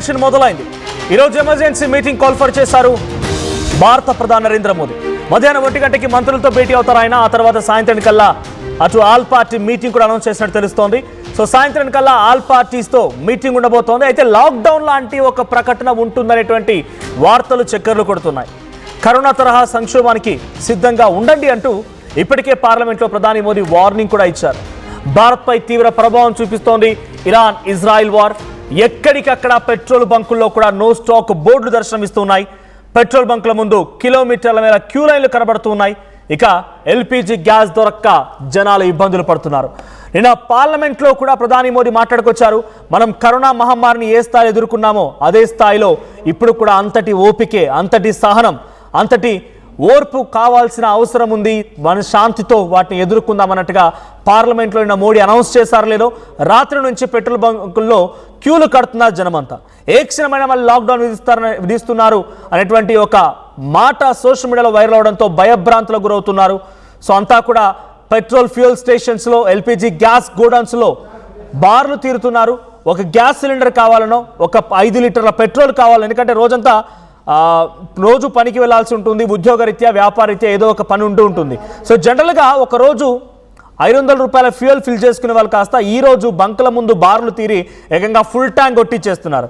Tension మొదలైంది. ఈరోజు emergency meeting call for చేశారు భారత ప్రధాని నరేంద్ర మోదీ. మధ్యాహ్నం 1 గంటకి మంత్రులతో భేటీ అవుతారు ఆయన. ఆ తర్వాత సాయంత్రం కల్లా అటు ఆల్ పార్టీ మీటింగ్ కూడా అనౌన్స్ చేసినట్టు తెలుస్తోంది. సో సాయంత్రం కల్లా ఆల్ పార్టీస్తో మీటింగ్ ఉండబోతోంది. అయితే లాక్డౌన్ లాంటి ఒక ప్రకటన ఉంటుందనేటువంటి వార్తలు చక్కర్లు కొడుతున్నాయి. కరోనా తరహా సంక్షోభానికి సిద్ధంగా ఉండండి అంటూ ఇప్పటికే పార్లమెంట్లో ప్రధాని మోదీ వార్నింగ్ కూడా ఇచ్చారు. భారత్పై తీవ్ర ప్రభావం చూపిస్తోంది ఇరాన్ ఇజ్రాయిల్ వార్. ఎక్కడికక్కడ పెట్రోల్ బంకుల్లో కూడా నో స్టాక్ బోర్డులు దర్శనమిస్తున్నాయి. పెట్రోల్ బంకుల ముందు కిలోమీటర్ల మేర క్యూ లైన్లు కనబడుతున్నాయి. ఇక ఎల్పిజి గ్యాస్ దొరక్క జనాలు ఇబ్బందులు పడుతున్నారు. నిన్న పార్లమెంట్లో కూడా ప్రధాని మోదీ మాట్లాడుకొచ్చారు. మనం కరోనా మహమ్మారిని ఏ స్థాయిలో ఎదుర్కొన్నామో అదే స్థాయిలో ఇప్పుడు కూడా అంతటి ఓపికే, అంతటి సహనం, అంతటి ఓర్పు కావాల్సిన అవసరం ఉంది. మన శాంతితో వాటిని ఎదుర్కొందామన్నట్టుగా పార్లమెంట్లో నిన్న మోడీ అనౌన్స్ చేశారు. లేదో రాత్రి నుంచి పెట్రోల్ బంకుల్లో క్యూలు కడుతున్నారు జనమంతా. ఏ క్షణమైనా మళ్ళీ లాక్డౌన్ విధిస్తున్నారు అనేటువంటి ఒక మాట సోషల్ మీడియాలో వైరల్ అవడంతో భయభ్రాంతులకు గురవుతున్నారు. సో అంతా కూడా పెట్రోల్ ఫ్యూయల్ స్టేషన్స్లో, ఎల్పిజి గ్యాస్ గోడౌన్స్లో బార్లు తీరుతున్నారు. ఒక గ్యాస్ సిలిండర్ కావాలనో, ఒక 5 లీటర్ల పెట్రోల్ కావాలని, ఎందుకంటే రోజంతా రోజు పనికి వెళ్లాల్సి ఉంటుంది. ఉద్యోగరీత్యా, వ్యాపారరీత్యా ఏదో ఒక పని ఉంటుంది. సో జనరల్గా ఒక రోజు 500 రూపాయల ఫ్యూయల్ ఫిల్ చేసుకునే వాళ్ళు కాస్త ఈ రోజు బంకుల ముందు బార్లు తీరి ఏకంగా ఫుల్ ట్యాంక్ కొట్టించేస్తున్నారు.